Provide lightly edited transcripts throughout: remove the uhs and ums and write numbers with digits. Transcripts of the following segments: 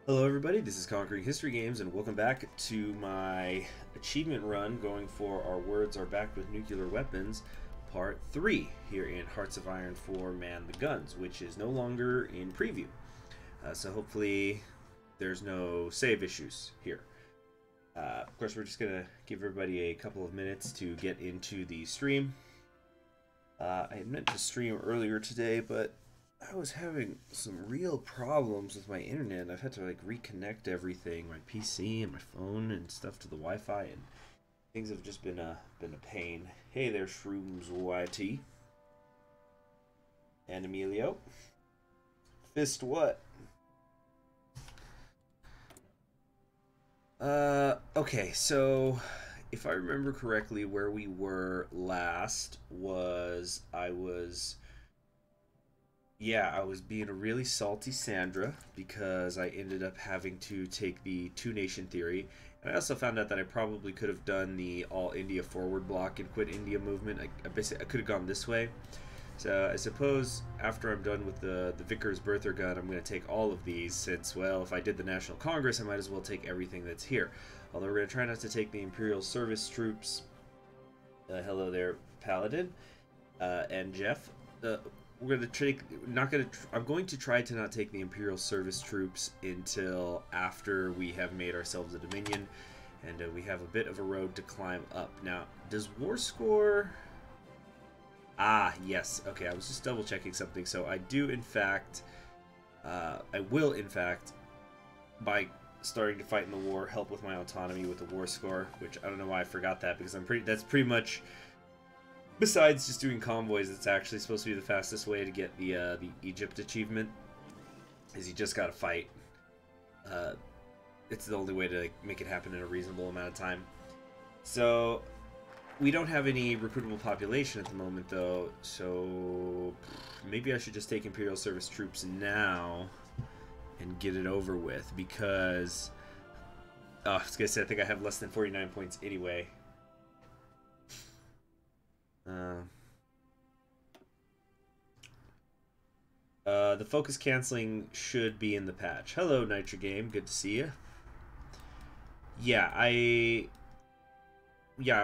Hello everybody, this is Conquering History Games and welcome back to my achievement run going for Our Words Are Backed with Nuclear Weapons Part 3 here in Hearts of Iron 4 Man the Guns, which is no longer in preview. So hopefully there's no save issues here. Of course, we're just going to give everybody a couple of minutes to get into the stream. I had meant to stream earlier today, but I was having some real problems with my internet. I've had to like reconnect everything, my PC and my phone and stuff to the Wi-Fi, and things have just been a pain. Hey there, Shrooms YT and Emilio. Fist what? Okay, so if I remember correctly, where we were last was I was being a really salty Sandra because I ended up having to take the two-nation theory. And I also found out that I probably could have done the all-India forward block and quit India movement. I could have gone this way. So I suppose after I'm done with the Vickers birther gun, I'm going to take all of these since, well, if I did the National Congress, I might as well take everything that's here. Although we're going to try not to take the Imperial Service troops. Hello there, Paladin. And Jeff. I'm going to try to not take the Imperial Service troops until after we have made ourselves a Dominion, and we have a bit of a road to climb up. Now, does War Score? Ah, yes. Okay, I was just double checking something. So I do, in fact, I will, in fact, by starting to fight in the war, help with my autonomy with the War Score, which I don't know why I forgot that because that's pretty much. Besides just doing convoys, it's actually supposed to be the fastest way to get the Egypt achievement. Is you just gotta fight. It's the only way to make it happen in a reasonable amount of time. So we don't have any recruitable population at the moment, though. So maybe I should just take Imperial Service troops now and get it over with because I was gonna say I think I have less than 49 points anyway. The focus canceling should be in the patch. Hello, Nitro Game. Good to see you. Yeah,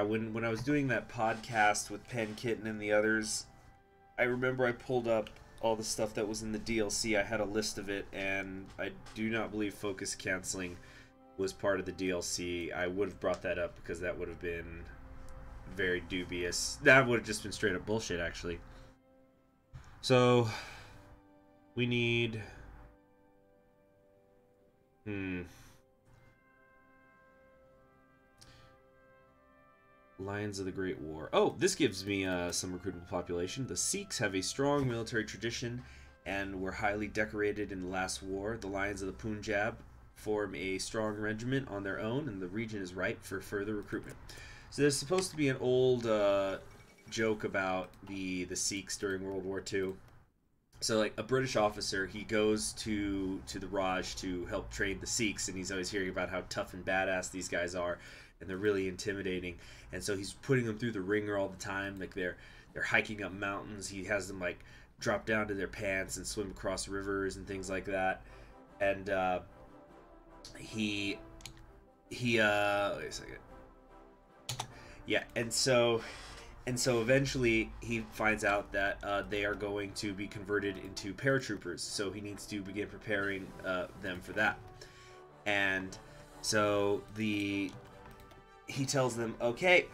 when I was doing that podcast with Pen Kitten and the others, I remember I pulled up all the stuff that was in the DLC. I had a list of it, and I do not believe focus canceling was part of the DLC. I would have brought that up because that would have been very dubious. That would have just been straight up bullshit, actually. So we need Lions of the Great War. Oh, this gives me some recruitable population. The Sikhs have a strong military tradition and were highly decorated in the last war. The Lions of the Punjab form a strong regiment on their own, and the region is ripe for further recruitment. So there's supposed to be an old joke about the Sikhs during World War II. So like a British officer, he goes to the Raj to help train the Sikhs, and he's always hearing about how tough and badass these guys are, and they're really intimidating. And so he's putting them through the ringer all the time, like they're hiking up mountains. He has them like drop down to their pants and swim across rivers and things like that. And wait a second. Yeah, and so eventually he finds out that they are going to be converted into paratroopers, so he needs to begin preparing them for that. And so he tells them, okay,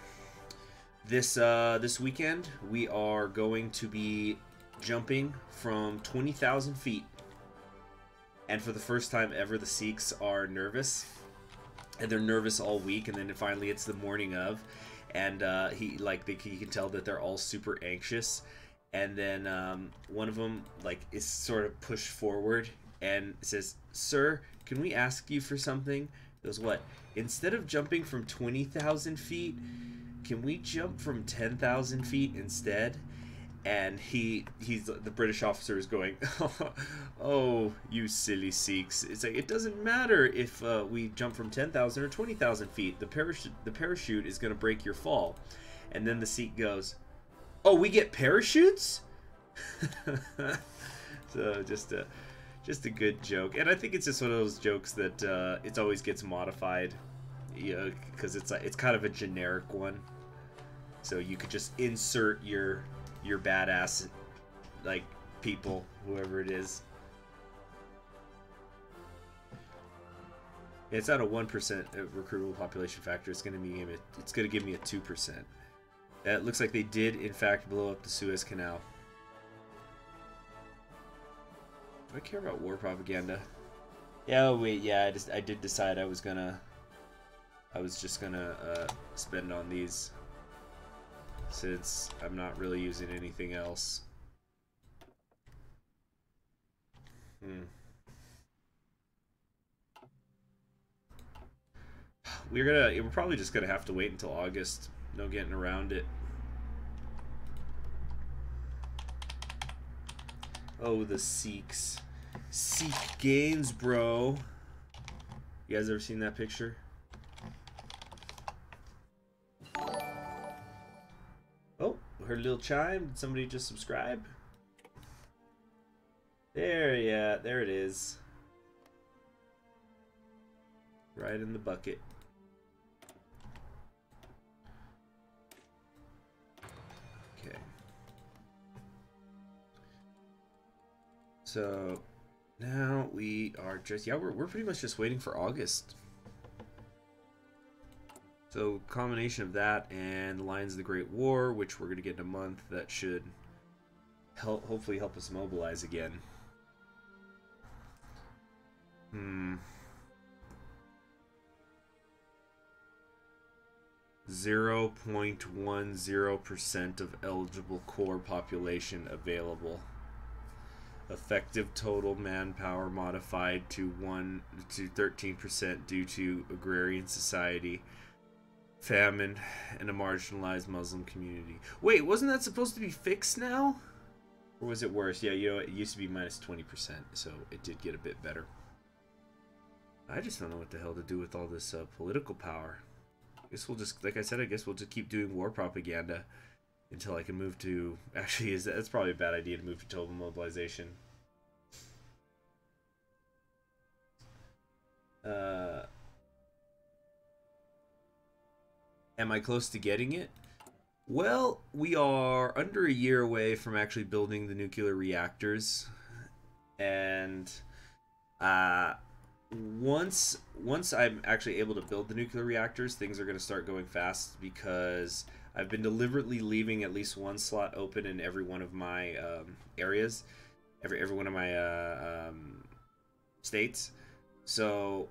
this weekend we are going to be jumping from 20,000 feet, and for the first time ever, the Sikhs are nervous, and they're nervous all week, and then finally it's the morning of. And he can tell that they're all super anxious, and then one of them is sort of pushed forward and says, "Sir, can we ask you for something?" He goes, "What? Instead of jumping from 20,000 feet, can we jump from 10,000 feet instead?" And the British officer is going, "Oh, you silly Sikhs! It's like it doesn't matter if we jump from 10,000 or 20,000 feet. The parachute is going to break your fall." And then the Sikh goes, "Oh, we get parachutes?" So just Just a good joke, and I think it's just one of those jokes that it always gets modified, because it's kind of a generic one. So you could just insert your badass, like, people, whoever it is. It's at a 1% recruitable population factor. It's gonna give me a 2%. It looks like they did in fact blow up the Suez Canal. Do I care about war propaganda? Yeah, oh wait, yeah, I did decide I was just gonna spend on these, since I'm not really using anything else. We're probably just gonna have to wait until August. No getting around it. Oh, the Sikhs. Sikh gains, bro. You guys ever seen that picture? Oh, heard a little chime. Did somebody just subscribe? There, yeah, there it is. Right in the bucket. Okay. So now we are just, yeah, we're pretty much just waiting for August. So combination of that and the Lions of the Great War, which we're going to get in a month, that should hopefully help us mobilize again. 0.10% of eligible core population available. Effective total manpower modified to 13% due to agrarian society, famine, and a marginalized Muslim community. Wait, wasn't that supposed to be fixed now? Or was it worse? Yeah, you know, it used to be minus 20%, so it did get a bit better. I just don't know what the hell to do with all this political power. I guess we'll just, like I said, I guess we'll just keep doing war propaganda until I can move to... Actually, that's probably a bad idea to move to total mobilization. Am I close to getting it? Well, we are under a year away from actually building the nuclear reactors. And once I'm actually able to build the nuclear reactors, things are going to start going fast, because I've been deliberately leaving at least one slot open in every one of my areas, every one of my states. So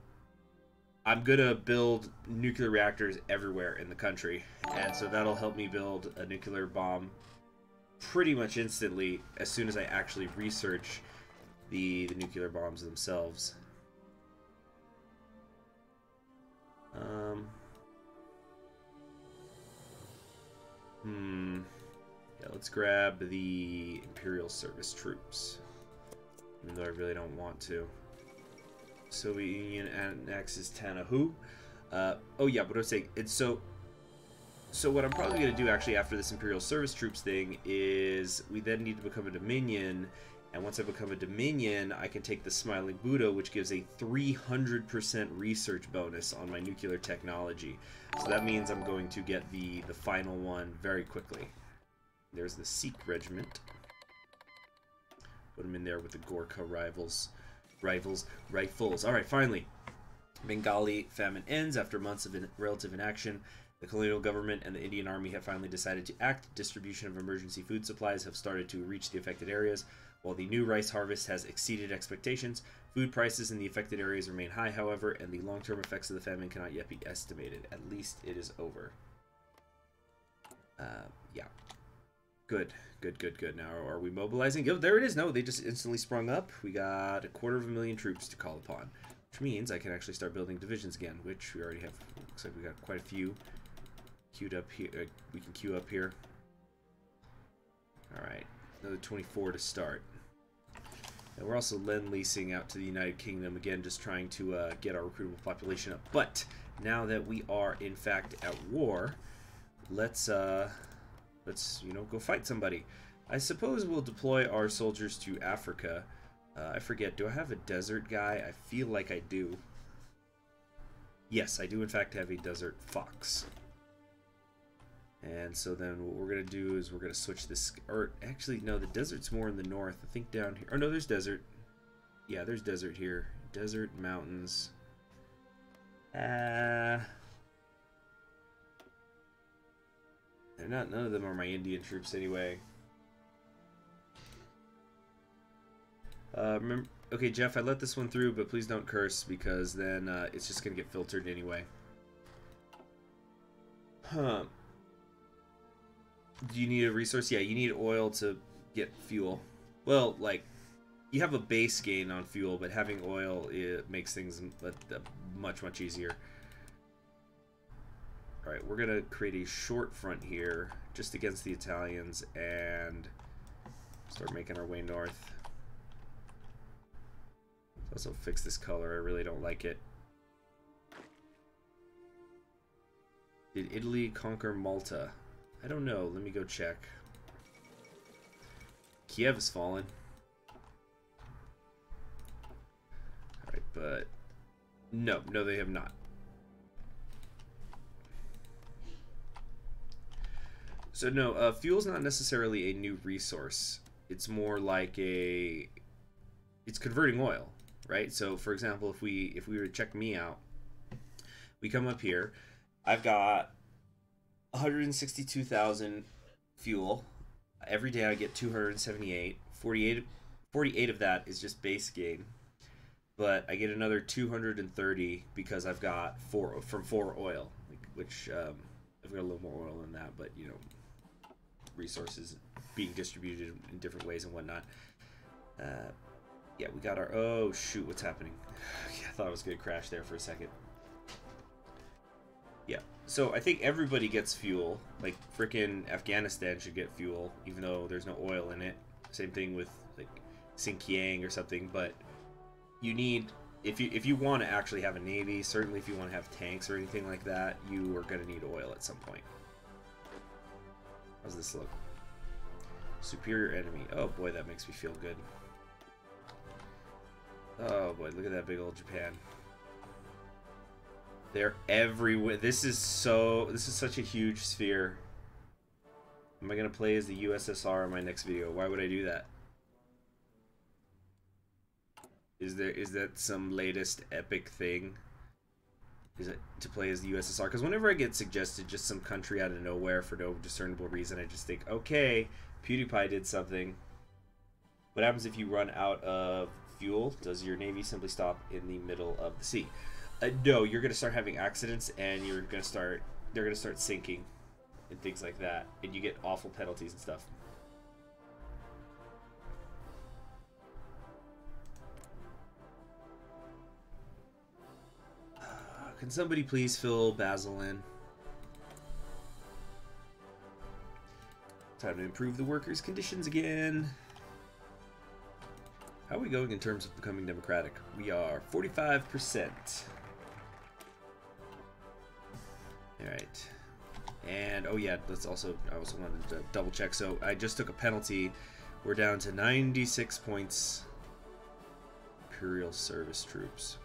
I'm gonna build nuclear reactors everywhere in the country, and so that'll help me build a nuclear bomb pretty much instantly as soon as I actually research the nuclear bombs themselves. Yeah, let's grab the Imperial Service troops, even though I really don't want to. Soviet Union annexes Tanahu. Oh yeah, but I was saying, it's so what I'm probably going to do actually after this Imperial Service Troops thing is we then need to become a Dominion, and once I become a Dominion, I can take the Smiling Buddha, which gives a 300% research bonus on my nuclear technology. So that means I'm going to get the final one very quickly. There's the Sikh regiment. Put them in there with the Gorkha rifles. Alright, finally. Bengali famine ends after months of relative inaction. The colonial government and the Indian Army have finally decided to act. Distribution of emergency food supplies have started to reach the affected areas. While the new rice harvest has exceeded expectations, food prices in the affected areas remain high, however, and the long-term effects of the famine cannot yet be estimated. At least it is over. Yeah. Good. Now, are we mobilizing? Oh, there it is. No, they just instantly sprung up. We got 250,000 troops to call upon, which means I can actually start building divisions again, which we already have. Looks like we got quite a few queued up here. We can queue up here. All right, another 24 to start. And we're also lend-leasing out to the United Kingdom again, just trying to get our recruitable population up. But now that we are in fact at war, let's go fight somebody. I suppose we'll deploy our soldiers to Africa, I forget, do I have a desert guy? I feel like I do. Yes, I do in fact have a desert fox. And so then what we're going to do is we're going to switch this, or actually no, the desert's more in the north. I think down here, oh no, there's desert. Yeah, there's desert here. Desert, mountains. They're not, none of them are my Indian troops anyway. Remember, okay, Jeff, I let this one through, but please don't curse because then it's just going to get filtered anyway. Huh. Do you need a resource? Yeah, you need oil to get fuel. Well, like, you have a base gain on fuel, but having oil, it makes things much, much easier. Alright, we're going to create a short front here, just against the Italians, and start making our way north. Let's also fix this color, I really don't like it. Did Italy conquer Malta? I don't know, let me go check. Kiev has fallen. Alright, but... No, they have not. So no, fuel's not necessarily a new resource. It's more like a... It's converting oil, right? So for example, if we were to check me out, we come up here, I've got 162,000 fuel. Every day I get 278. 48 of that is just base gain. But I get another 230 because I've got 4 oil, which I've got a little more oil than that, but you know, resources being distributed in different ways and whatnot. Yeah, we got our... Oh, shoot, what's happening? Yeah, I thought I was going to crash there for a second. Yeah, so I think everybody gets fuel. Like, frickin' Afghanistan should get fuel, even though there's no oil in it. Same thing with, like, Xinjiang or something, but you need... If you want to actually have a navy, certainly if you want to have tanks or anything like that, you are going to need oil at some point. How's this look? Superior enemy. Oh boy, that makes me feel good. Oh boy, look at that big old Japan. They're everywhere. This is such a huge sphere. Am I gonna play as the USSR in my next video? Why would I do that? Is that some latest epic thing? Is it to play as the USSR? Because whenever I get suggested just some country out of nowhere for no discernible reason, I just think, okay, PewDiePie did something. What happens if you run out of fuel? Does your navy simply stop in the middle of the sea? No, you're gonna start having accidents, and they're gonna start sinking, and things like that, and you get awful penalties and stuff. Can somebody please fill Basil in? Time to improve the workers' conditions again. How are we going in terms of becoming democratic? We are 45%. Alright. And, oh yeah, I also wanted to double check. So I just took a penalty. We're down to 96 points. Imperial service troops.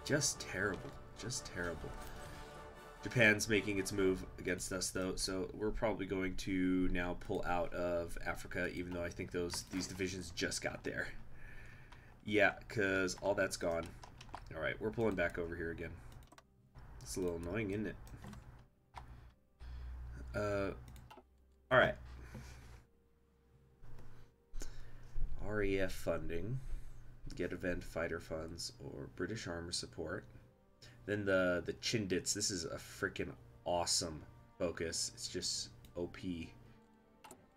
Just terrible. Just terrible. Japan's making its move against us, though, so we're probably going to now pull out of Africa, even though I think these divisions just got there. Yeah, because all that's gone. Alright, we're pulling back over here again. It's a little annoying, isn't it? Alright. REF funding. Get event fighter funds or British armor support. Then the Chindits. This is a freaking awesome focus. It's just OP.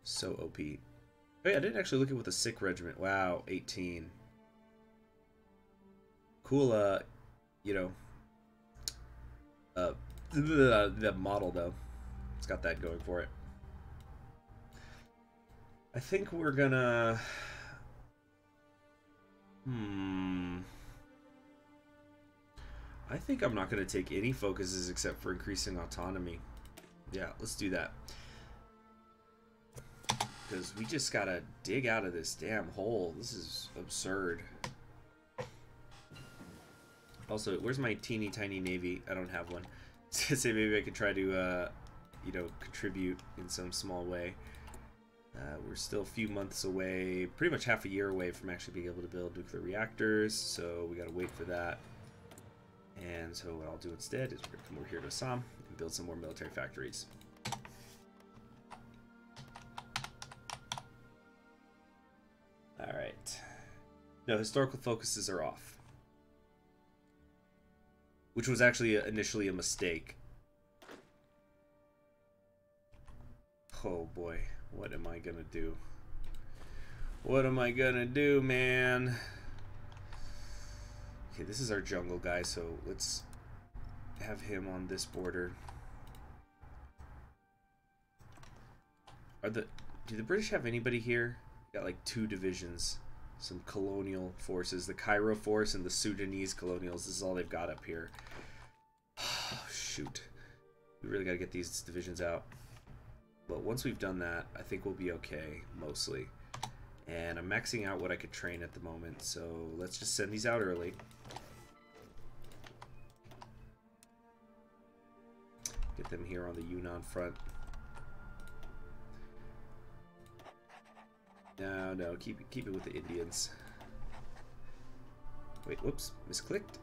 So OP. Oh yeah, I didn't actually look at with a sick regiment. Wow, 18. Cool, you know, the model though. It's got that going for it. I think we're gonna... I think I'm not going to take any focuses except for increasing autonomy. Yeah, let's do that. because we just gotta dig out of this damn hole. This is absurd. Also, where's my teeny tiny navy? I don't have one. To say maybe I could try to, you know, contribute in some small way. We're still a few months away, pretty much half a year away from actually being able to build nuclear reactors, so we gotta wait for that. And so what I'll do instead is we're gonna come over here to Assam and build some more military factories. Alright. No, historical focuses are off. Which was actually initially a mistake. Oh boy, what am I gonna do? What am I gonna do, man? Okay, this is our jungle guy, so let's have him on this border. Do the British have anybody here? Got like 2 divisions. Some colonial forces, the Cairo force and the Sudanese colonials. This is all they've got up here. Oh, shoot. We really gotta get these divisions out. But once we've done that, I think we'll be okay, mostly. And I'm maxing out what I could train at the moment, so let's just send these out early. Get them here on the Yunnan front. No, keep it with the Indians. Wait, whoops, misclicked.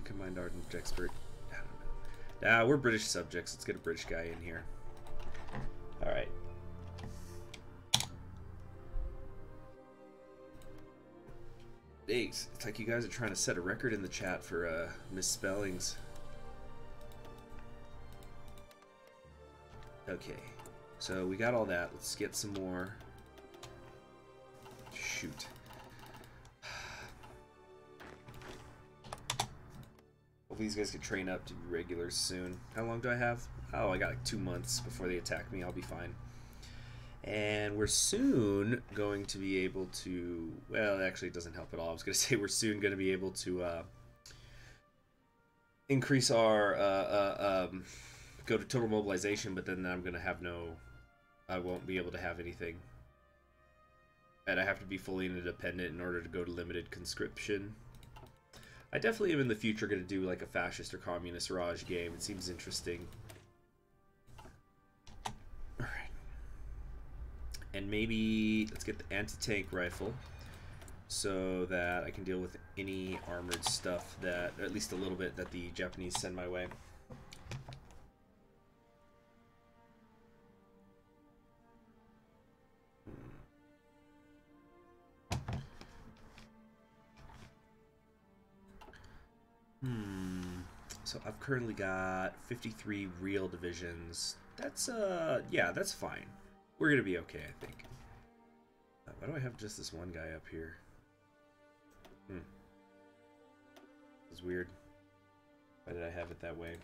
Combined Ardent Expert. I don't know. We're British subjects. Let's get a British guy in here. Alright. Thanks. It's like you guys are trying to set a record in the chat for misspellings. Okay. So we got all that. Let's get some more. Shoot. Hopefully these guys can train up to be regulars soon. How long do I have? Oh, I got like 2 months before they attack me. I'll be fine. And we're soon going to be able to... Well, actually, it doesn't help at all. I was going to say we're soon going to be able to increase our... go to total mobilization, but then I'm going to have no... I won't be able to have anything. And I have to be fully independent in order to go to limited conscription. I definitely am in the future going to do like a fascist or communist Raj game. It seems interesting. Alright. And maybe let's get the anti-tank rifle so that I can deal with any armored stuff that, or at least a little bit, that the Japanese send my way. So I've currently got 53 real divisions. That's, yeah, that's fine. We're gonna be okay, I think. Why do I have just this one guy up here? It's weird. Why did I have it that way?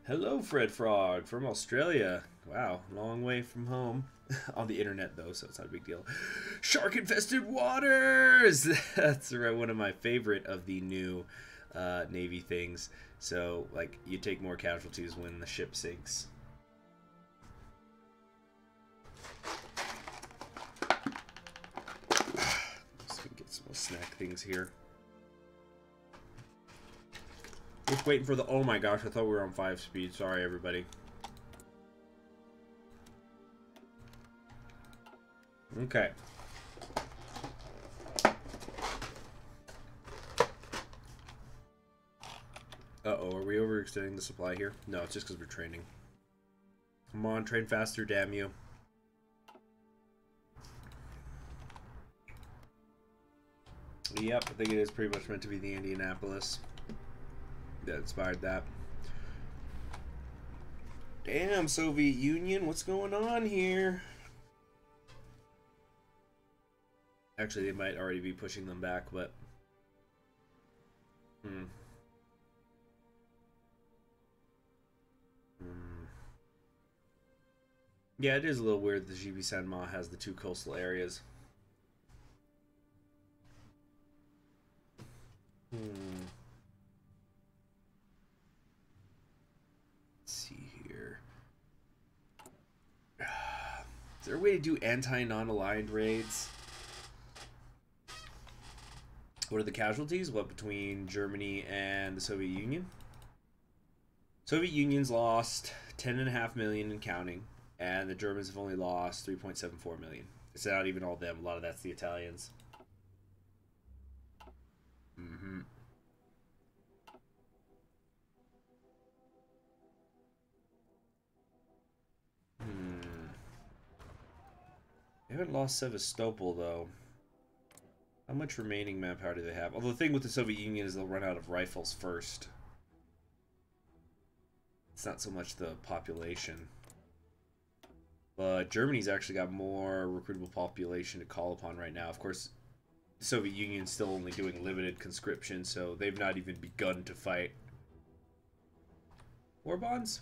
Hello, Fred Frog from Australia. Wow, long way from home. On the internet, though, so it's not a big deal. Shark-infested waters! That's one of my favorite of the new Navy things. So, like, you take more casualties when the ship sinks. Just gonna get some more snack things here. Just waiting for the... Oh my gosh, I thought we were on 5 speed. Sorry, everybody. Okay. Uh-oh, are we overextending the supply here? No, it's just because we're training. Come on, train faster, damn you. Yep, I think it is pretty much meant to be the Indianapolis that inspired that. Damn, Soviet Union, what's going on here? Actually, they might already be pushing them back, but... Yeah, it is a little weird that GB Sanma has the 2 coastal areas. Let's see here. there a way to do anti-non-aligned raids? What are the casualties? What, between Germany and the Soviet Union? Soviet Union's lost 10.5 million and counting, and the Germans have only lost 3.74 million. It's not even all them. A lot of that's the Italians. Mm-hmm. They haven't lost Sevastopol, though. How much remaining manpower do they have? Although the thing with the Soviet Union is they'll run out of rifles first. It's not so much the population. But Germany's actually got more recruitable population to call upon right now. Of course, the Soviet Union's still only doing limited conscription, so they've not even begun to fight. War bonds?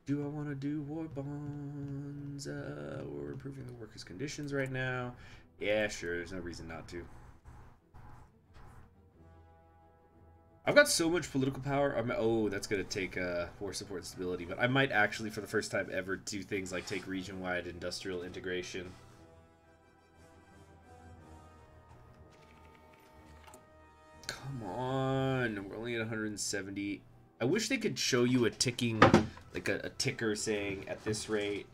Do I want to do war bonds? We're improving the workers' conditions right now. Yeah, sure. There's no reason not to. I've got so much political power. Oh, that's going to take war support and stability. But I might actually, for the first time ever, do things like take region-wide industrial integration. Come on. We're only at 170. I wish they could show you a ticking, like a ticker saying at this rate,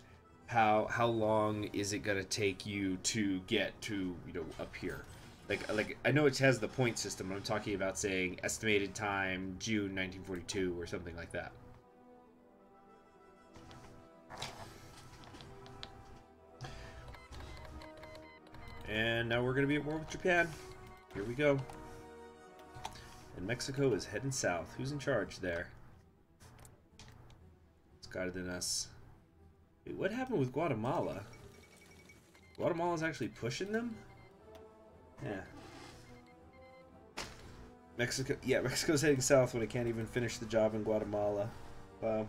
how long is it gonna take you to get to, you know, up here. Like I know it has the point system, but I'm talking about saying estimated time June 1942 or something like that. And now we're gonna be at war with Japan. Here we go. And Mexico is heading south. Who's in charge there? It's gotta than us. Wait, what happened with Guatemala? Guatemala's actually pushing them? Yeah. Mexico, yeah, Mexico's heading south when it can't even finish the job in Guatemala. Wow.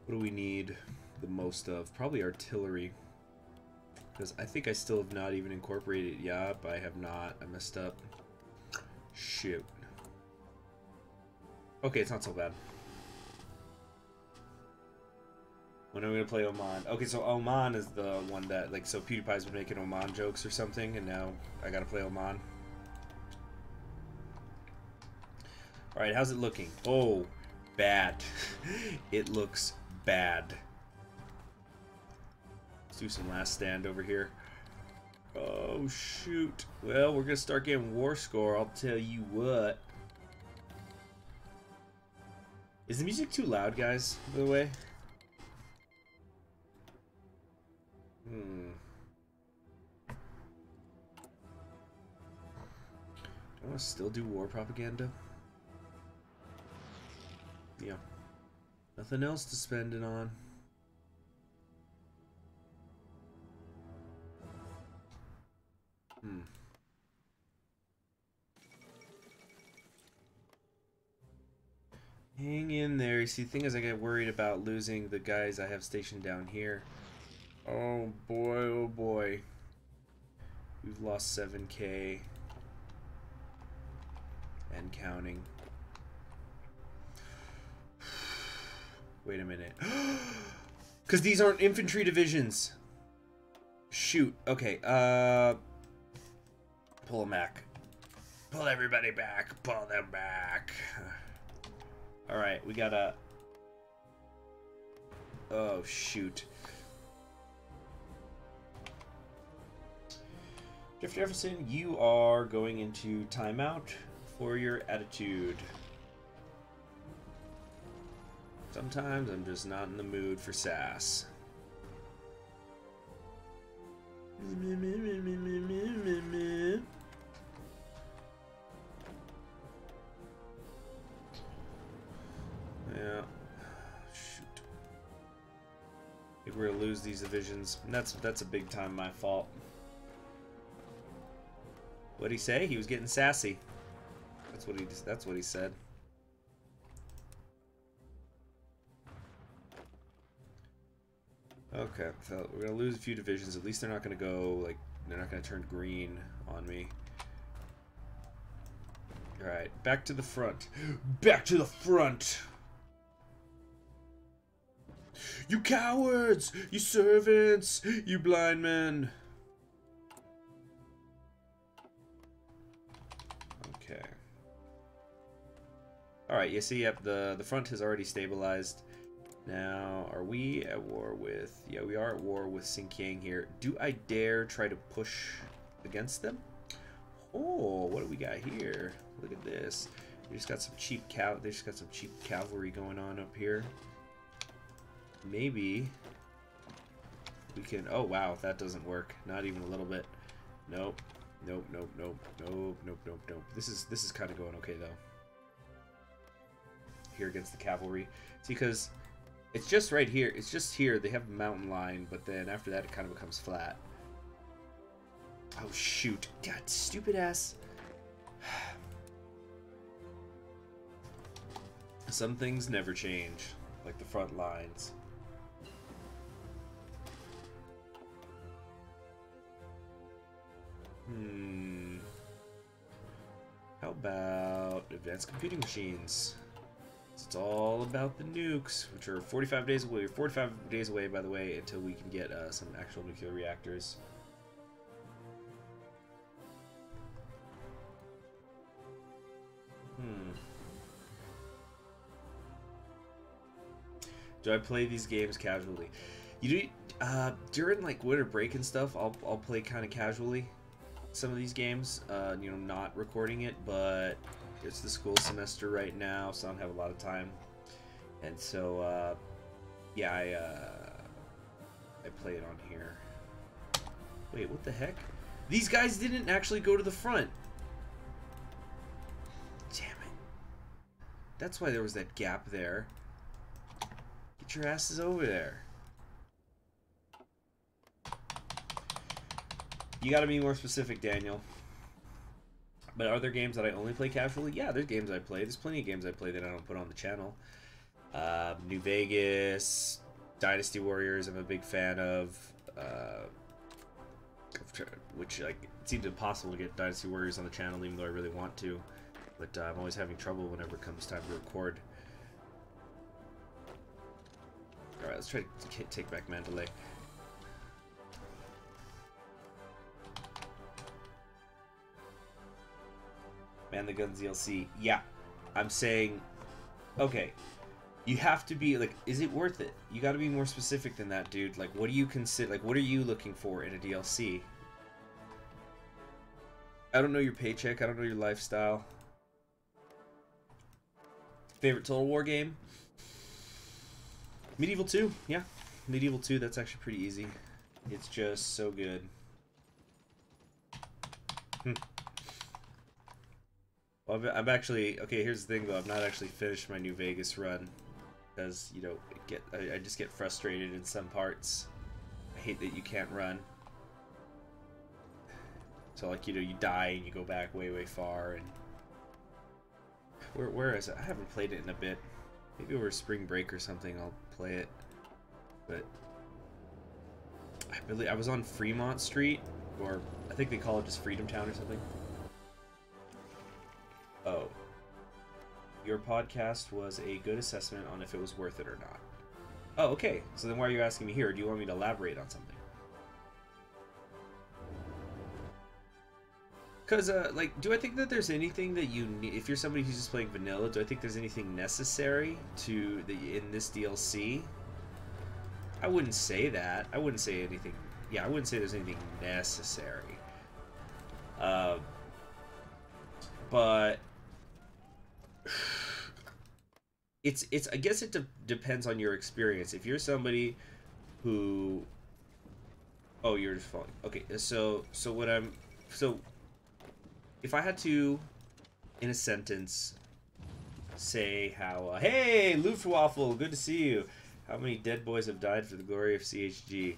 What do we need the most of? Probably artillery. Because I think I still have not even incorporated. Yep, I have not. I messed up. Shoot. Okay, it's not so bad. When am I going to play Oman? Okay, so Oman is the one that, like, so PewDiePie's been making Oman jokes or something, and now I got to play Oman. Alright, how's it looking? Oh, bad. It looks bad. Let's do some last stand over here. Oh, shoot. Well, we're going to start getting war score, I'll tell you what. Is the music too loud, guys, by the way? Do I want to still do war propaganda? Yeah. Nothing else to spend it on. Hang in there. You see, the thing is, I get worried about losing the guys I have stationed down here. Oh boy, oh boy. We've lost 7K. And counting. Wait a minute. Because these aren't infantry divisions. Shoot. Okay, pull them back. Pull everybody back. Pull them back. Alright, we gotta... Oh, shoot. Jeff Jefferson, you are going into timeout for your attitude. Sometimes I'm just not in the mood for sass. Yeah. Shoot. I think we're gonna lose these divisions. And that's a big time my fault. What'd he say? He was getting sassy. That's what he said. Okay, so we're gonna lose a few divisions. At least they're not gonna go like they're not gonna turn green on me. All right, back to the front. Back to the front. You cowards! You servants! You blind men! Okay. Alright, you see, yep, the front has already stabilized. Now, are we at war with... Yeah, we are at war with Xinjiang here. Do I dare try to push against them? Oh, what do we got here? Look at this. They just got some cheap cavalry going on up here. Maybe we can... Oh, wow, that doesn't work. Not even a little bit. Nope. Nope, nope, nope, nope, nope, nope, nope. This is kind of going okay, though. Here against the cavalry. See, because it's just right here. It's just here. They have a mountain line, but then after that, it kind of becomes flat. Oh, shoot. God, stupid ass. Some things never change, like the front lines. How about advanced computing machines? It's all about the nukes, which are 45 days away. 45 days away, by the way, until we can get some actual nuclear reactors. Do I play these games casually? You do during like winter break and stuff. I'll play kind of casually some of these games. You know, not recording it, but it's the school semester right now, so I don't have a lot of time, and so yeah, I play it on here. Wait, what the heck? These guys didn't actually go to the front. Damn it! That's why there was that gap there. Get your asses over there. You gotta be more specific, Daniel. But are there games that I only play casually? Yeah, there's games I play. There's plenty of games I play that I don't put on the channel. New Vegas, Dynasty Warriors, I'm a big fan of. Which, like, it seems impossible to get Dynasty Warriors on the channel, even though I really want to. But I'm always having trouble whenever it comes time to record. Alright, let's try to take back Mandalay. Man the Guns DLC. Yeah. I'm saying, okay. You have to be, like, is it worth it? You gotta be more specific than that, dude. Like, what do you consider, like, what are you looking for in a DLC? I don't know your paycheck. I don't know your lifestyle. Favorite Total War game? Medieval 2, yeah. Medieval 2, that's actually pretty easy. It's just so good. Well, I'm actually... Okay, here's the thing, though. I've not actually finished my New Vegas run. Because, you know, I just get frustrated in some parts. I hate that you can't run. So, like, you know, you die and you go back way, way far. And where is it? I haven't played it in a bit. Maybe over spring break or something I'll play it. But I was on Fremont Street, or I think they call it just Freedom Town or something. Oh. Your podcast was a good assessment on if it was worth it or not. Oh, okay. So then why are you asking me here? Do you want me to elaborate on something? Because, like, do I think that there's anything that you need... If you're somebody who's just playing vanilla, do I think there's anything necessary in this DLC? I wouldn't say that. I wouldn't say anything... Yeah, I wouldn't say there's anything necessary. But... I guess it depends on your experience. If you're somebody who... Oh, you're just falling. Okay, so what I'm... So... If I had to, in a sentence, say how, hey, Luftwaffe, good to see you. How many dead boys have died for the glory of CHG?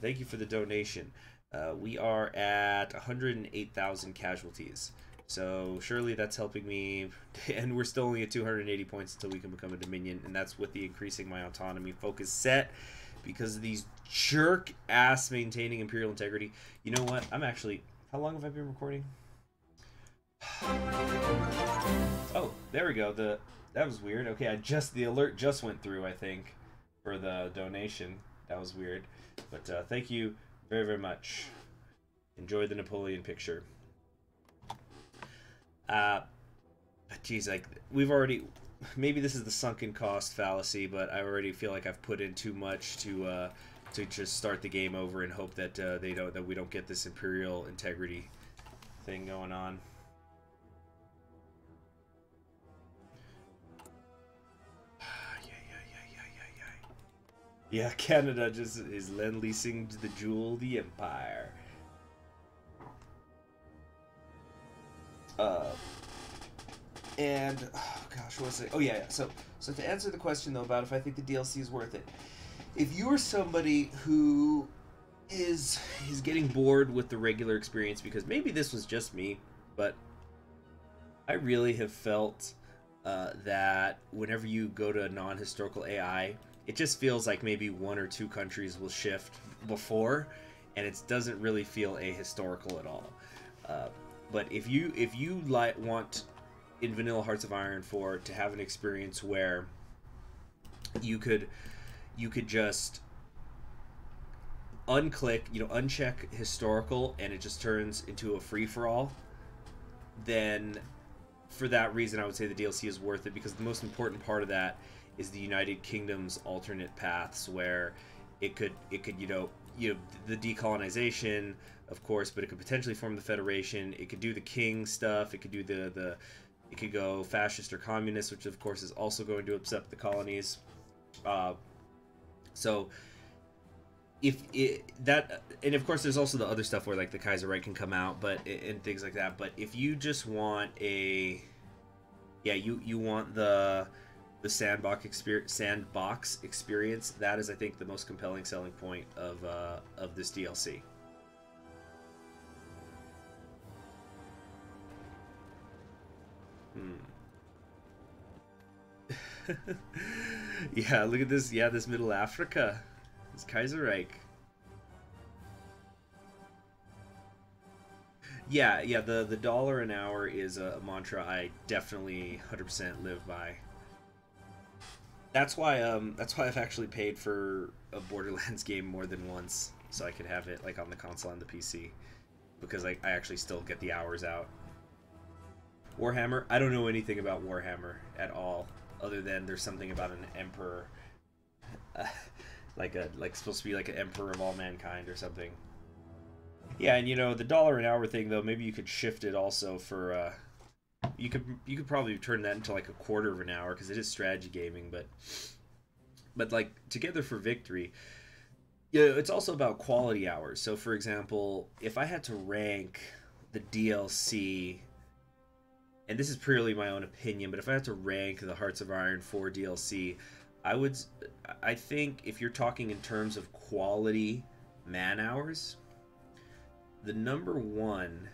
Thank you for the donation. We are at 108,000 casualties. So surely that's helping me, and we're still only at 280 points until we can become a Dominion, and that's with the increasing my autonomy focus set. because of these jerk ass maintaining Imperial integrity. You know what? I'm actually... How long have I been recording? Oh, there we go. That was weird. Okay, the alert just went through, I think, for the donation. That was weird. But thank you very, very much. Enjoy the Napoleon picture. But geez, like, we've already... Maybe this is the sunken cost fallacy, but I already feel like I've put in too much to just start the game over and hope that we don't get this Imperial integrity thing going on. Yeah, Canada just is lend-leasing the jewel, the Empire. And oh gosh, what was it? Oh yeah. So to answer the question though about if I think the DLC is worth it, if you are somebody who is getting bored with the regular experience, because maybe this was just me, but I really have felt that whenever you go to a non-historical AI, it just feels like maybe one or two countries will shift before, and it doesn't really feel ahistorical at all. But if you want in vanilla Hearts of Iron 4 to have an experience where you could just unclick, uncheck historical, and it just turns into a free-for-all, then for that reason I would say the DLC is worth it, because the most important part of that is the United Kingdom's alternate paths, where it could the decolonization, of course, but it could potentially form the Federation. It could do the king stuff. It could do it could go fascist or communist, which of course is also going to upset the colonies. So and of course there's also the other stuff where like the Kaiserreich can come out, and things like that. But if you just want you want the sandbox experience, that is, I think, the most compelling selling point of this DLC. Yeah, look at this. Yeah, this Middle Africa, this Kaiserreich. Yeah, the $1 an hour is a mantra I definitely 100% live by. That's why I've actually paid for a Borderlands game more than once, so I could have it like on the console and the PC, because I actually still get the hours out. Warhammer? I don't know anything about Warhammer at all, other than there's something about an emperor, like supposed to be like an emperor of all mankind or something. Yeah, and the $1 an hour thing though, maybe you could shift it also for you could probably turn that into like a quarter of an hour, because it is strategy gaming, but like Together for Victory, it's also about quality hours. So for example, if I had to rank the DLC, and this is purely my own opinion, but if I had to rank the Hearts of Iron 4 DLC, I think if you're talking in terms of quality man hours, the number one,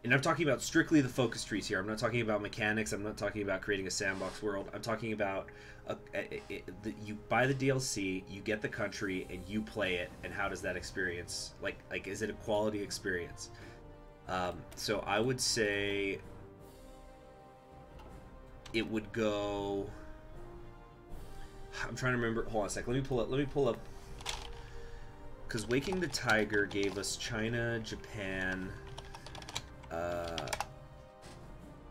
and I'm talking about strictly the focus trees here. I'm not talking about mechanics. I'm not talking about creating a sandbox world. I'm talking about you buy the DLC, you get the country, and you play it. And how does that experience, like is it a quality experience? So I would say it would go. I'm trying to remember. Hold on a sec. Let me pull up. Because Waking the Tiger gave us China, Japan.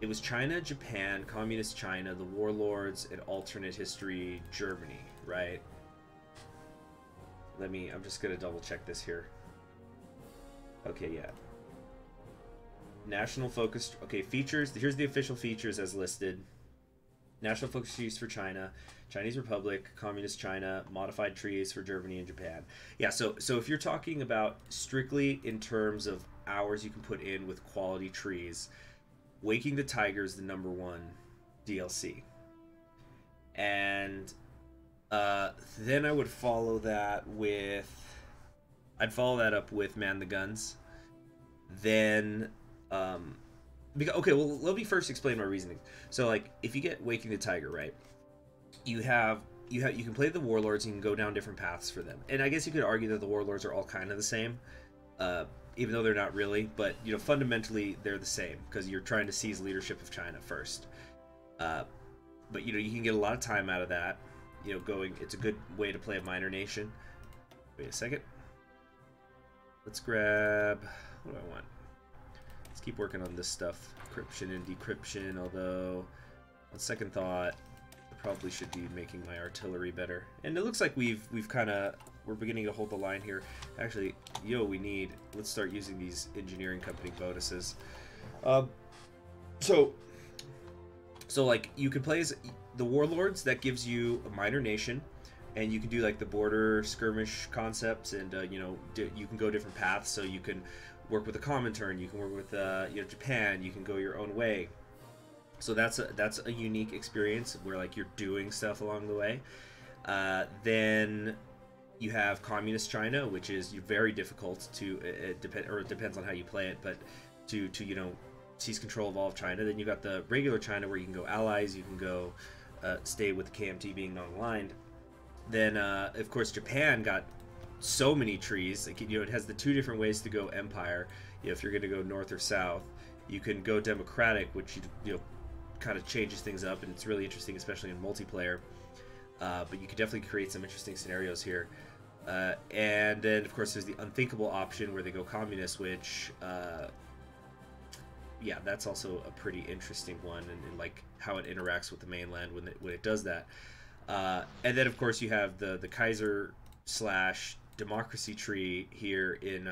It was China, Japan, Communist China, the Warlords, and Alternate History Germany, right? I'm just gonna double check this here. Okay, yeah. National focus. Okay, features. Here's the official features as listed. National focus trees for China, Chinese Republic, Communist China, modified trees for Germany and Japan. Yeah, so if you're talking about strictly in terms of hours you can put in with quality trees, Waking the Tiger is the #1 DLC. And then I would follow that up with Man the Guns. Then okay, well, let me first explain my reasoning. So, like, if you get Waking the Tiger, right, you have you can play the warlords. You can go down different paths for them, and I guess you could argue that the warlords are all kind of the same, even though they're not really. But you know, fundamentally they're the same because you're trying to seize leadership of China first. But you know, you can get a lot of time out of that. You know, going. It's a good way to play a minor nation. Wait a second. Let's grab. What do I want? Let's keep working on this stuff. Encryption and decryption. Although, on second thought, I probably should be making my artillery better. And it looks like we're beginning to hold the line here. Actually, let's start using these engineering company bonuses. So like you can play as the warlords. That gives you a minor nation, and you can do like the border skirmish concepts, and you can go different paths. So you can work with the Comintern, you can work with Japan, you can go your own way. So that's a unique experience where like you're doing stuff along the way. Then you have Communist China, which is very difficult to it depends on how you play it, but to seize control of all of China. Then you got the regular China where you can go allies, you can go stay with the KMT being non-aligned. Then of course Japan got so many trees. Like, it has the two different ways to go empire. If you're going to go north or south, you can go democratic, which kind of changes things up, and it's really interesting, especially in multiplayer. But you could definitely create some interesting scenarios here. And then of course there's the unthinkable option where they go communist, which yeah, that's also a pretty interesting one, and like how it interacts with the mainland when it does that. And then of course you have the Kaiser / democracy tree here in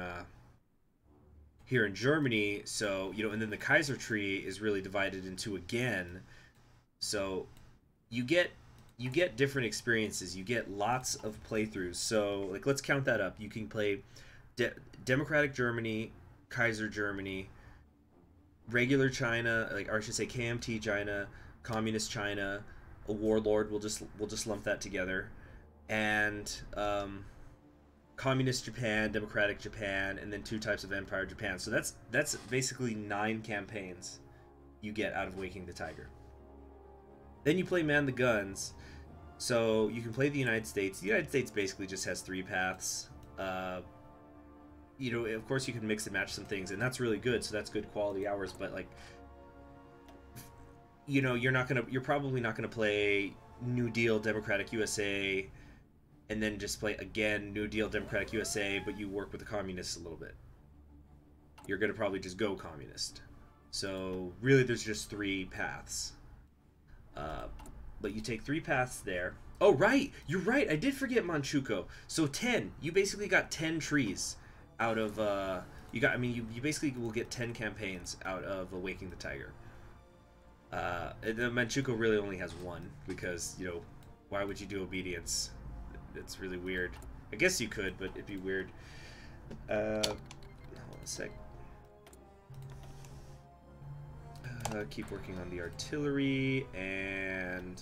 Germany. So and then the Kaiser tree is really divided into again. So you get different experiences. You get lots of playthroughs. So like let's count that up. You can play democratic Germany, Kaiser Germany, regular China, or I should say KMT China, communist China, a warlord. We'll just lump that together, and communist Japan, democratic Japan, and then 2 types of empire Japan. So that's basically 9 campaigns you get out of Waking the Tiger. Then you play Man the Guns. So you can play the United States. The United States basically just has 3 paths. Of course you can mix and match some things, and that's really good. So that's good quality hours. But like, you're probably not gonna play New Deal Democratic USA, and then just play again New Deal Democratic USA, but you work with the communists a little bit. You're gonna probably just go communist. So really, there's just 3 paths. But you take 3 paths there. Oh right, you're right. I did forget Manchukuo. So 10. You basically got 10 trees out of you basically will get 10 campaigns out of Waking the Tiger. The Manchukuo really only has 1 because why would you do obedience? It's really weird. I guess you could, but it'd be weird. Hold on a sec. Keep working on the artillery, and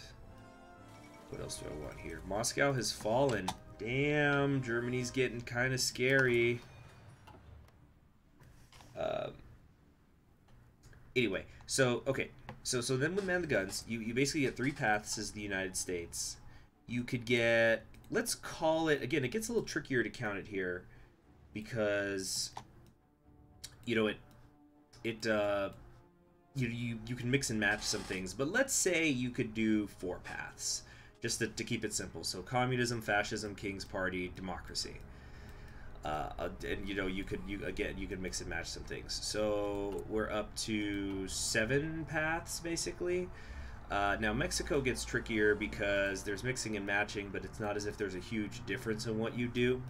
what else do I want here? Moscow has fallen. Damn, Germany's getting kind of scary. Anyway, so okay, so then with Man the Guns, you basically get 3 paths as the United States. You could get, let's call it, again, it gets a little trickier to count it here because you can mix and match some things, but let's say you could do 4 paths just to keep it simple. So communism, fascism, King's Party, democracy. And you could mix and match some things. So we're up to 7 paths basically. Now Mexico gets trickier because there's mixing and matching, but it's not as if there's a huge difference in what you do.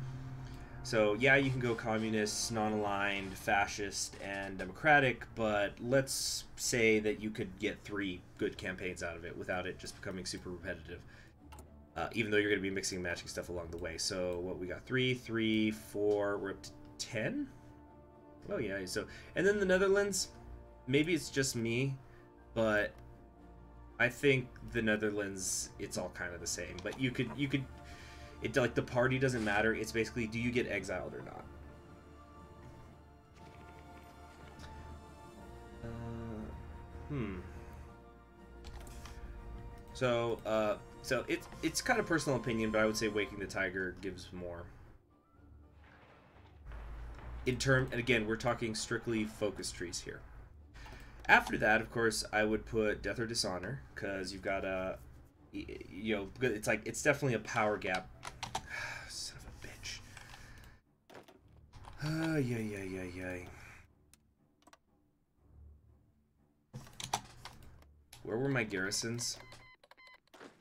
So yeah, you can go communist, non-aligned, fascist, and democratic, but let's say that you could get 3 good campaigns out of it without it just becoming super repetitive. Even though you're going to be mixing and matching stuff along the way. So what we got, 3, 3, 4, we're up to 10? Oh yeah, so, and then the Netherlands, maybe it's just me, but I think the Netherlands, it's all kind of the same. But you could, it, like, the party doesn't matter. It's basically, do you get exiled or not? So, So it's kind of personal opinion, but I would say Waking the Tiger gives more. And again, we're talking strictly focus trees here. After that, of course, I would put Death or Dishonor, because you've got a, you know, it's definitely a power gap. Son of a bitch. Yay. Where were my garrisons?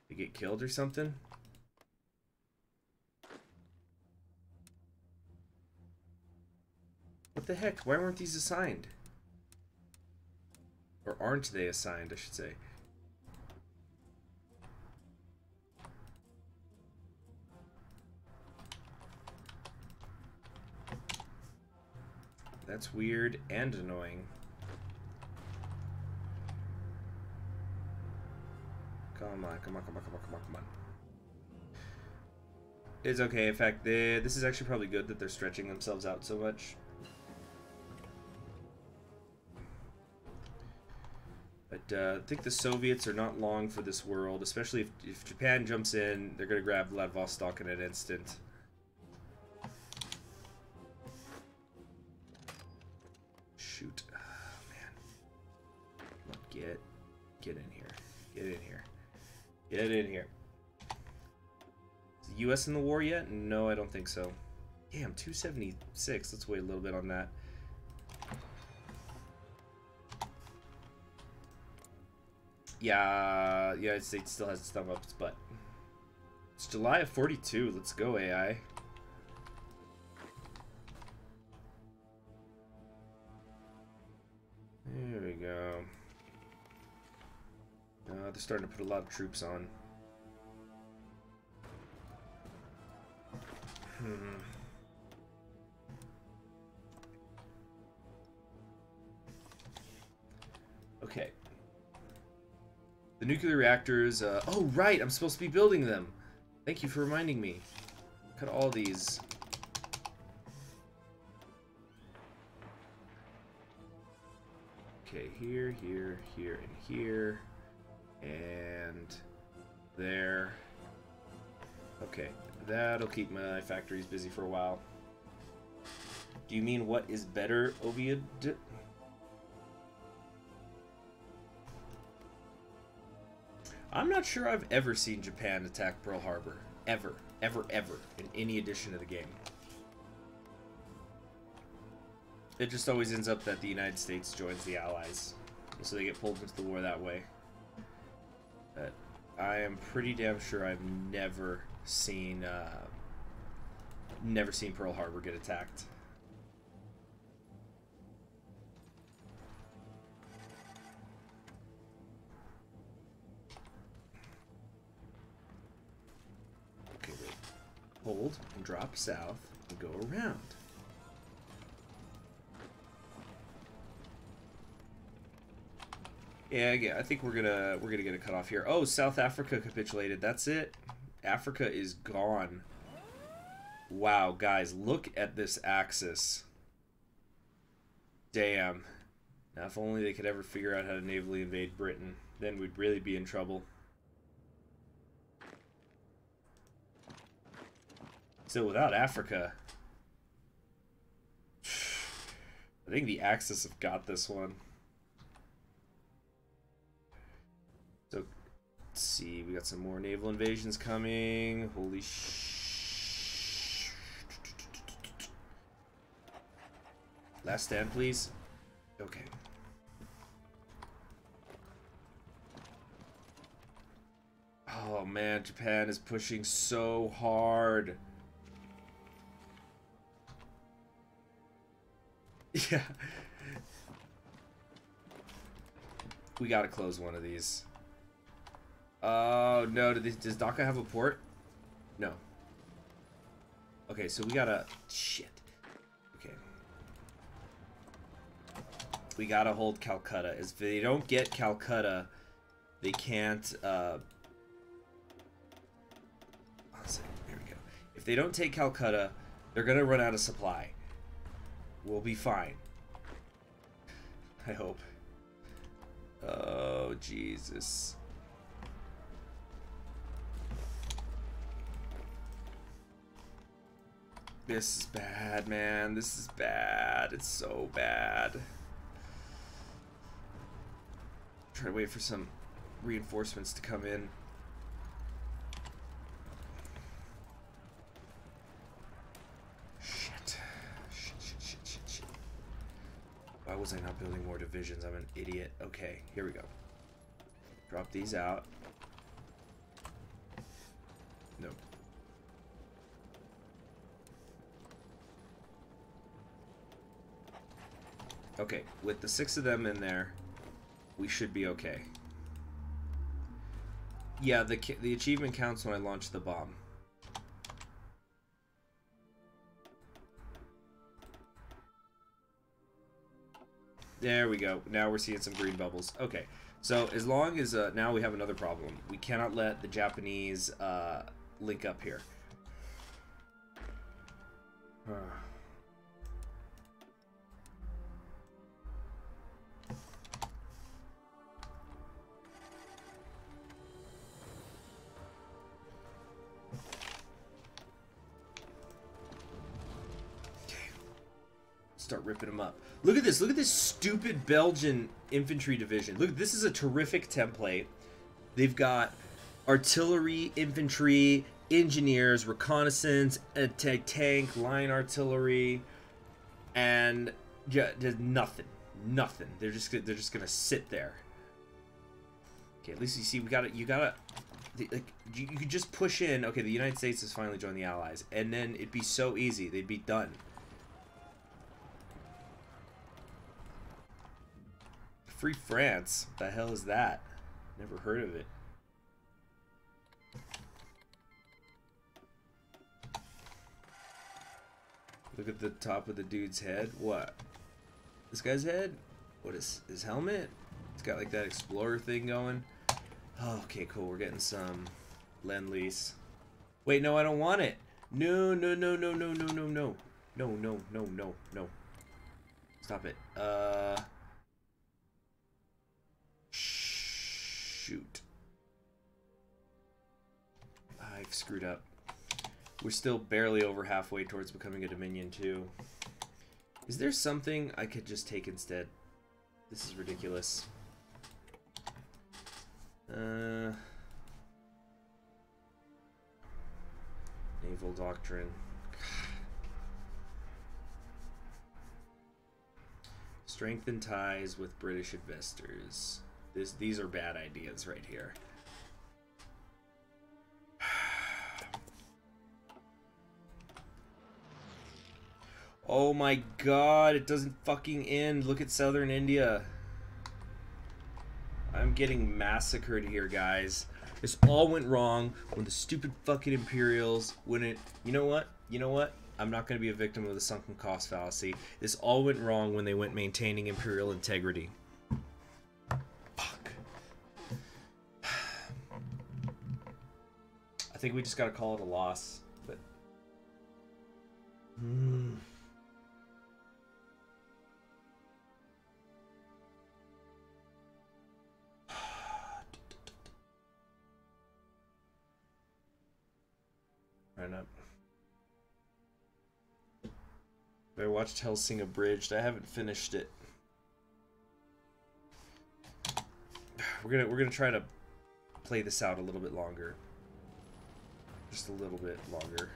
They get killed or something? What the heck? Why weren't these assigned? Or aren't they assigned, I should say. That's weird and annoying. Come on. It's okay. In fact, this is actually probably good that they're stretching themselves out so much. But I think the Soviets are not long for this world, especially if Japan jumps in, they're going to grab Vladivostok in an instant. Shoot. Oh, man. Get in here. Get in here. Get in here. Is the U.S. in the war yet? No, I don't think so. Damn, 276. Let's wait a little bit on that. Yeah, the United States still has its thumb up its butt. It's July of 42. Let's go, AI. There we go. They're starting to put a lot of troops on. Okay. The nuclear reactors, oh right, I'm supposed to be building them. Thank you for reminding me. Cut all these. Okay, here, and here. And there. Okay, that'll keep my factories busy for a while. Do you mean what is better, Ovied? I'm not sure I've ever seen Japan attack Pearl Harbor. Ever. In any edition of the game. It just always ends up that the United States joins the Allies. So they get pulled into the war that way. But I am pretty damn sure I've never seen Pearl Harbor get attacked. Okay, wait. Hold and drop south and go around. Yeah, I think we're gonna get a cutoff here. Oh, South Africa capitulated. That's it. Africa is gone. Wow, guys, look at this axis. Damn. Now, if only they could ever figure out how to navally invade Britain, then we'd really be in trouble. So without Africa, I think the Axis have got this one. So, let's see, we got some more naval invasions coming. Holy sh... Last stand, please. Okay. Oh man, Japan is pushing so hard. Yeah. We gotta close one of these. Oh, no. Does Dhaka have a port? No. Okay, so we gotta... Shit. Okay. We gotta hold Calcutta. If they don't get Calcutta, they can't... There we go. If they don't take Calcutta, they're gonna run out of supply. We'll be fine. I hope. Oh, Jesus. This is bad, man. This is bad. It's so bad. Try to wait for some reinforcements to come in. Shit. Shit. Why was I not building more divisions? I'm an idiot. Okay, here we go. Drop these out. No. Okay, with the 6 of them in there, we should be okay. Yeah, the achievement counts when I launch the bomb. There we go. Now we're seeing some green bubbles. Okay, so as long as now we have another problem. We cannot let the Japanese link up here. Start ripping them up. Look at this. Look at this stupid Belgian infantry division. Look, this is a terrific template. They've got artillery, infantry, engineers, reconnaissance, tank, line artillery, and yeah, there's nothing. They're just gonna sit there. Okay, at least you see we got it. You gotta. Like, you could just push in. Okay, the United States has finally joined the Allies, and then it'd be so easy. They'd be done. Free France? What the hell is that? Never heard of it. Look at the top of the dude's head. What? This guy's head? What is his helmet? It's got like that explorer thing going. Oh, okay, cool. We're getting some Lend-Lease. Wait, no, I don't want it. No. No. Stop it. Shoot. I've screwed up. We're still barely over halfway towards becoming a Dominion too. Is there something I could just take instead? This is ridiculous. Naval doctrine. Strengthen ties with British investors. These are bad ideas right here. Oh my god, it doesn't fucking end. Look at southern India. I'm getting massacred here, guys. This all went wrong when the stupid fucking Imperials wouldn't... You know what? I'm not going to be a victim of the sunken cost fallacy. This all went wrong when they went maintaining Imperial integrity. Fuck. I think we just got to call it a loss. But... Right up. I watched Hellsing Abridged. I haven't finished it. We're gonna try to play this out a little bit longer. Just a little bit longer.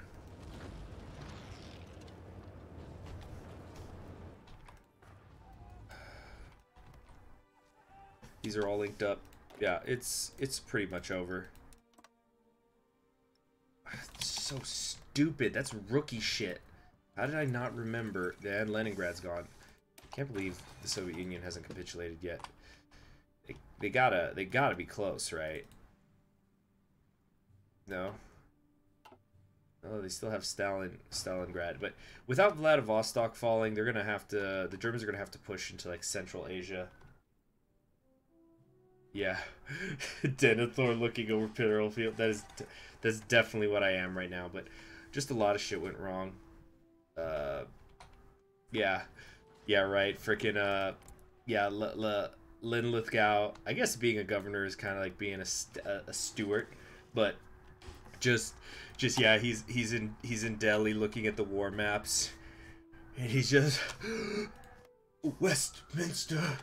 These are all linked up. Yeah, it's pretty much over. It's so stupid. That's rookie shit. How did I not remember? And Leningrad's gone. Can't believe the Soviet Union hasn't capitulated yet. They gotta be close, right? No. Oh, they still have Stalingrad, but without Vladivostok falling, they're gonna have to. The Germans are gonna have to push into like Central Asia. Yeah, Denethor looking over Imperial Field. That's definitely what I am right now. But just a lot of shit went wrong. Yeah, right. Freaking yeah. Linlithgow. I guess being a governor is kind of like being a steward, but just yeah, he's in Delhi looking at the war maps, and he's just, Westminster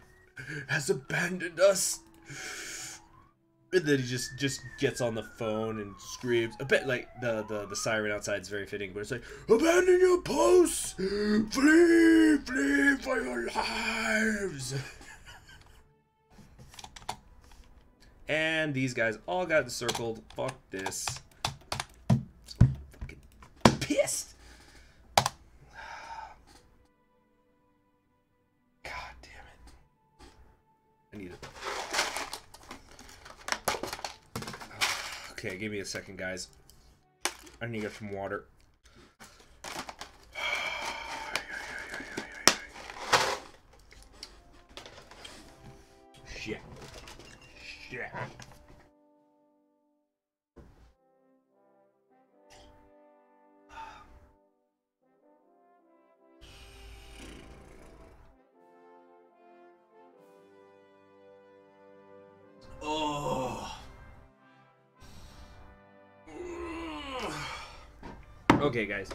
has abandoned us. And then he just gets on the phone and screams. A bit like the siren outside is very fitting, but it's like, abandon your posts, flee for your lives. And these guys all got encircled. Fuck this. I'm so fucking pissed. God damn it. I need it. Okay, give me a second, guys. I need to get some water. Shit. Shit. Oh. Okay, guys.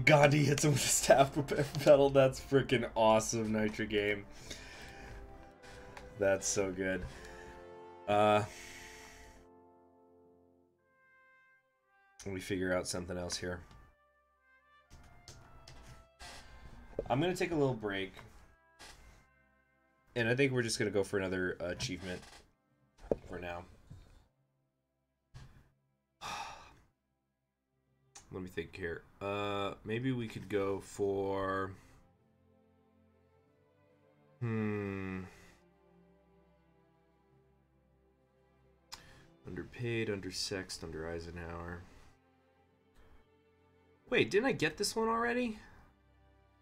Gandhi hits him with a staff pedal. That's freaking awesome, Nitro game. That's so good. Let me figure out something else here. I'm gonna take a little break, and I think we're just gonna go for another achievement for now. Let me think here. Maybe we could go for... Underpaid, undersexed, under Eisenhower. Wait, didn't I get this one already?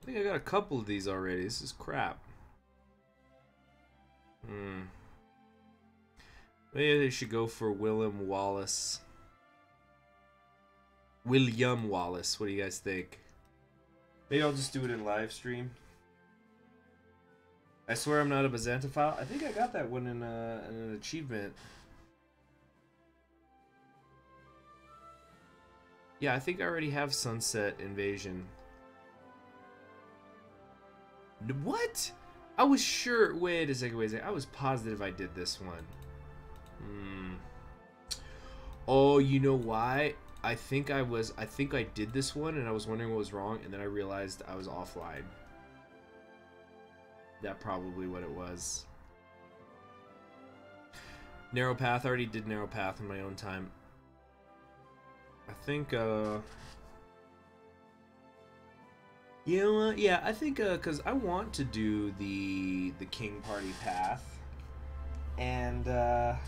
I think I got a couple of these already. This is crap. Maybe they should go for William Wallace. William Wallace. What do you guys think? Maybe I'll just do it in live stream. I swear I'm not a Byzantophile. I think I got that one in an achievement. Yeah, I think I already have Sunset Invasion. What? I was sure. Wait a second. Wait a second. I was positive I did this one. Oh, you know why? I think I did this one, and I was wondering what was wrong, and then I realized I was offline. That probably what it was. Narrow Path. I already did Narrow Path in my own time. I think, you know what? Yeah, I think, because I want to do the King Party path, and, but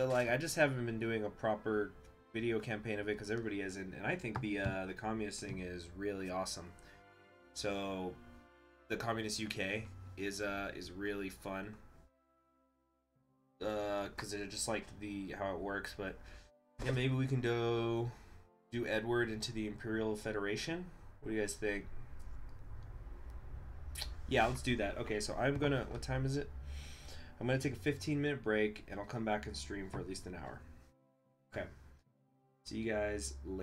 like I just haven't been doing a proper video campaign of it because everybody isn't, and I think the communist thing is really awesome. So, the Communist UK is really fun. Because I just like how it works, but yeah, maybe we can do Edward into the Imperial Federation. What do you guys think? Yeah, let's do that. Okay, so I'm gonna. What time is it? I'm gonna take a 15-minute break, and I'll come back and stream for at least an hour. Okay. See you guys later.